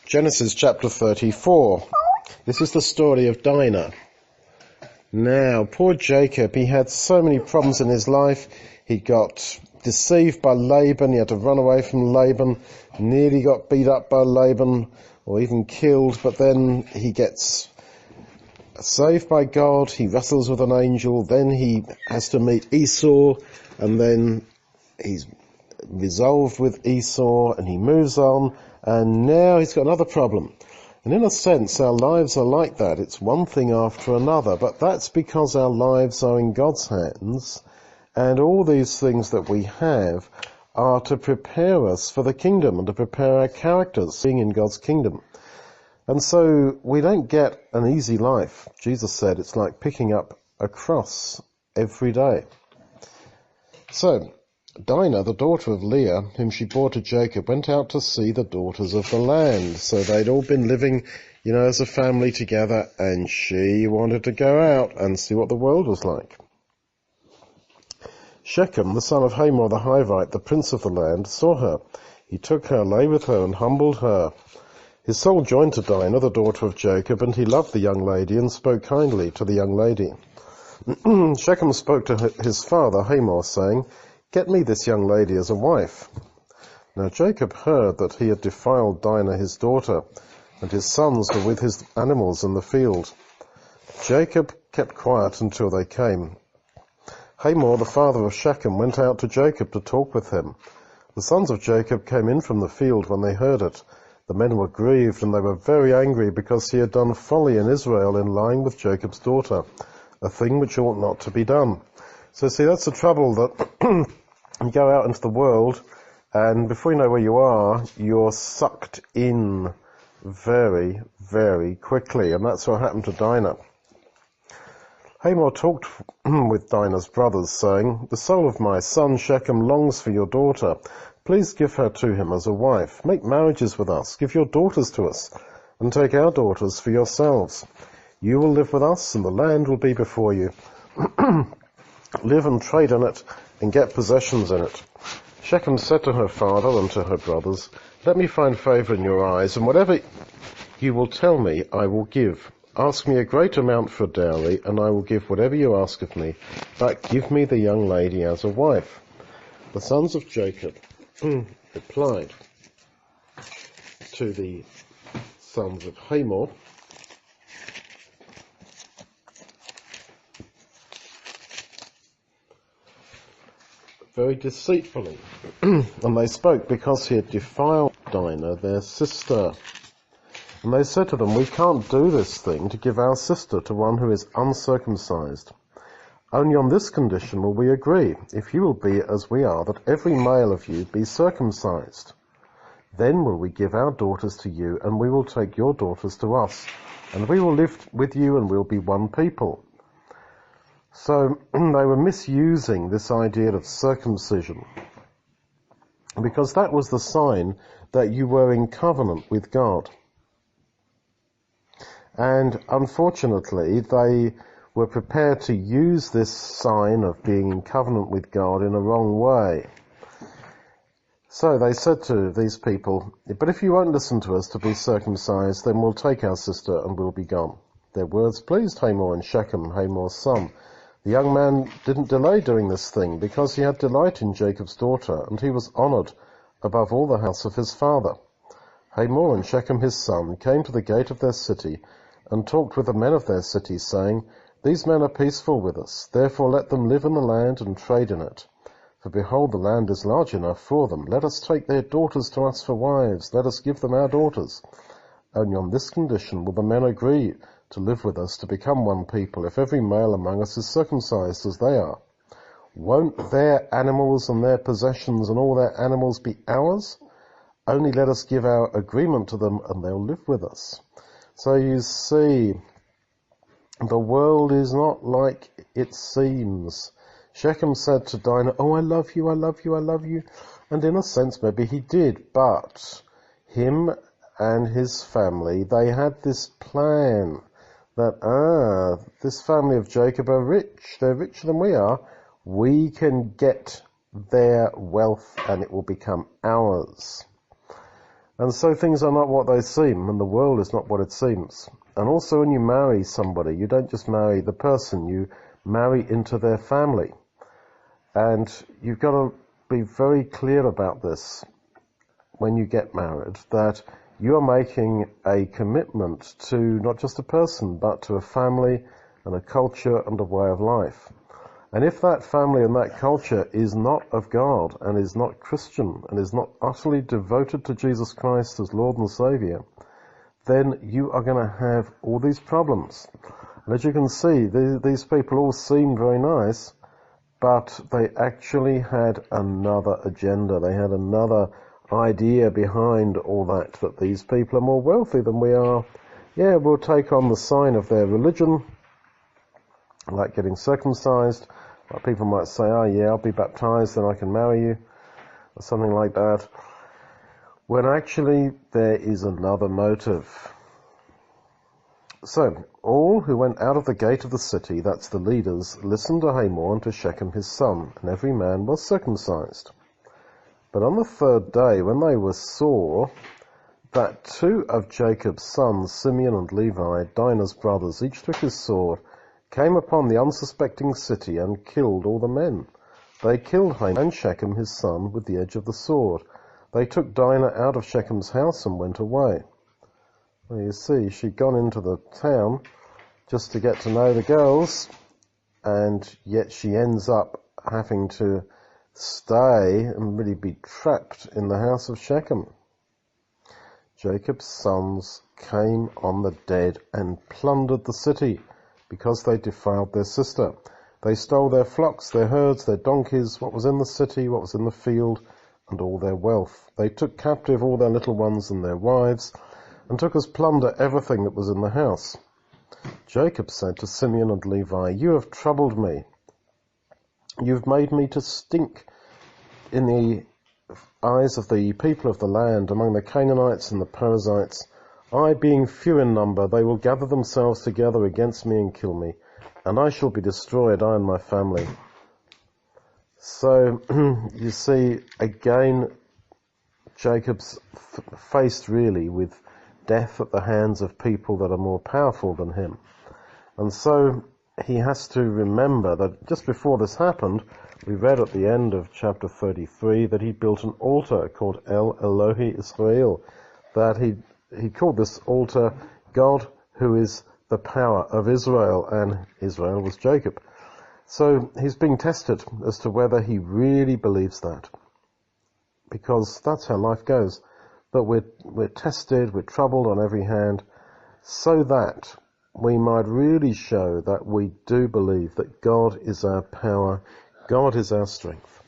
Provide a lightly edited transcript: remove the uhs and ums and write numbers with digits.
Genesis chapter 34. This is the story of Dinah. Now, poor Jacob, he had so many problems in his life. He got deceived by Laban. He had to run away from Laban. Nearly got beat up by Laban or even killed. But then he gets saved by God. He wrestles with an angel. Then he has to meet Esau. And then he's resolved with Esau and he moves on. And now he's got another problem. And in a sense, our lives are like that. It's one thing after another. But that's because our lives are in God's hands. And all these things that we have are to prepare us for the kingdom and to prepare our characters being in God's kingdom. And so we don't get an easy life. Jesus said it's like picking up a cross every day. So Dinah, the daughter of Leah, whom she bore to Jacob, went out to see the daughters of the land. So they'd all been living, as a family together, and she wanted to go out and see what the world was like. Shechem, the son of Hamor the Hivite, the prince of the land, saw her. He took her, lay with her, and humbled her. His soul joined to Dinah, the daughter of Jacob, and he loved the young lady and spoke kindly to the young lady. Shechem spoke to his father Hamor, saying, "Get me this young lady as a wife." Now Jacob heard that he had defiled Dinah his daughter, and his sons were with his animals in the field. Jacob kept quiet until they came. Hamor, the father of Shechem, went out to Jacob to talk with him. The sons of Jacob came in from the field when they heard it. The men were grieved, and they were very angry because he had done folly in Israel in lying with Jacob's daughter, a thing which ought not to be done. So see, that's the trouble, that you go out into the world, and before you know where you are, you're sucked in very, very quickly. And that's what happened to Dinah. Hamor talked with Dinah's brothers, saying, "The soul of my son Shechem longs for your daughter. Please give her to him as a wife. Make marriages with us. Give your daughters to us, and take our daughters for yourselves. You will live with us, and the land will be before you. Live and trade in it, and get possessions in it." Shechem said to her father and to her brothers, "Let me find favor in your eyes, and whatever you will tell me, I will give. Ask me a great amount for dowry, and I will give whatever you ask of me, but give me the young lady as a wife." The sons of Jacob replied to the sons of Hamor, very deceitfully, and they spoke because he had defiled Dinah, their sister. And they said to them, "We can't do this thing to give our sister to one who is uncircumcised. Only on this condition will we agree, if you will be as we are, that every male of you be circumcised. Then will we give our daughters to you, and we will take your daughters to us, and we will live with you, and we'll be one people." So they were misusing this idea of circumcision, because that was the sign that you were in covenant with God. And unfortunately, they were prepared to use this sign of being in covenant with God in a wrong way. So they said to these people, "But if you won't listen to us to be circumcised, then we'll take our sister and we'll be gone." Their words pleased Hamor and Shechem, Hamor's son. The young man didn't delay doing this thing because he had delight in Jacob's daughter, and he was honored above all the house of his father. Hamor and Shechem his son came to the gate of their city and talked with the men of their city, saying, "These men are peaceful with us, therefore let them live in the land and trade in it. For behold, the land is large enough for them. Let us take their daughters to us for wives. Let us give them our daughters. Only on this condition will the men agree to live with us, to become one people, if every male among us is circumcised as they are. Won't their animals and their possessions and all their animals be ours? Only let us give our agreement to them, and they'll live with us." So you see, the world is not like it seems. Shechem said to Dinah, "Oh, I love you, I love you, I love you." And in a sense, maybe he did, but him and his family, they had this plan that, this family of Jacob are rich. They're richer than we are. We can get their wealth and it will become ours. And so things are not what they seem, and the world is not what it seems. And also when you marry somebody, you don't just marry the person, you marry into their family. And you've got to be very clear about this when you get married, that you are making a commitment to not just a person, but to a family and a culture and a way of life. And if that family and that culture is not of God and is not Christian and is not utterly devoted to Jesus Christ as Lord and Saviour, then you are going to have all these problems. And as you can see, these people all seemed very nice, but they actually had another agenda. They had another idea behind all that these people are more wealthy than we are. Yeah, we'll take on the sign of their religion, like getting circumcised. Like people might say, oh yeah, I'll be baptized, then I can marry you, or something like that. When actually there is another motive. So, all who went out of the gate of the city, that's the leaders, listened to Hamor and to Shechem his son, and every man was circumcised. But on the third day, when they saw that two of Jacob's sons, Simeon and Levi, Dinah's brothers, each took his sword, came upon the unsuspecting city and killed all the men. They killed Hamor and Shechem his son with the edge of the sword. They took Dinah out of Shechem's house and went away. Well, you see, she'd gone into the town just to get to know the girls, and yet she ends up having to stay and really be trapped in the house of Shechem. Jacob's sons came on the dead and plundered the city, because they defiled their sister. They stole their flocks, their herds, their donkeys, what was in the city, what was in the field, and all their wealth. They took captive all their little ones and their wives, and took as plunder everything that was in the house. Jacob said to Simeon and Levi, you have troubled me. You've made me to stink in the eyes of the people of the land, among the Canaanites and the Perizzites. I, being few in number, they will gather themselves together against me and kill me, and I shall be destroyed, I and my family. So, you see, again, Jacob's faced really with death at the hands of people that are more powerful than him. And so he has to remember that just before this happened, we read at the end of chapter 33 that he built an altar called El Elohi Israel, that he called this altar God who is the power of Israel, and Israel was Jacob. So he's being tested as to whether he really believes that, because that's how life goes. But we're tested, we're troubled on every hand, so that we might really show that we do believe that God is our power, God is our strength.